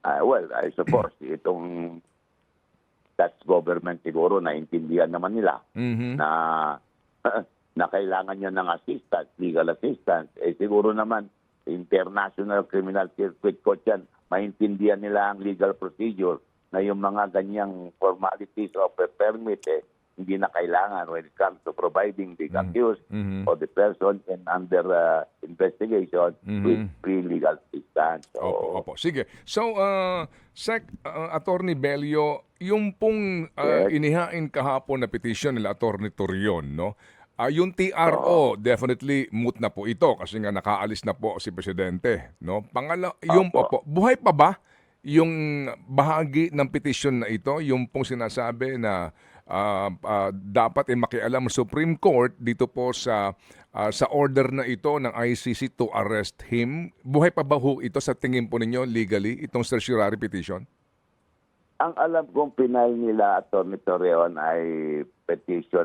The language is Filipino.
Well, I suppose itong Dutch government siguro naintindihan naman nila Mhm. na na kailangan niya ng assistance, legal assistance. Siguro naman, International Criminal Circuit Court yan, maintindihan nila ang legal procedure na yung mga ganyang formalities of a permit, hindi na kailangan when it comes to providing the accused or the person in under investigation with free legal assistance. Opo, opo. Sige. So, Attorney Bello, yung pong Yes. inihain kahapon na petition nila Attorney Torion, no? Yung Oo. TRO, definitely moot na po ito kasi nga nakaalis na po si Presidente, no? Yung Opo. buhay pa ba yung bahagi ng petition na ito, yung pong sinasabi na dapat makialam ang Supreme Court dito po sa order na ito ng ICC to arrest him. Buhay pa ba ho ito sa tingin po ninyo legally, itong certiorari petition? Ang alam kong pinay nila Atty. Torreon ay petition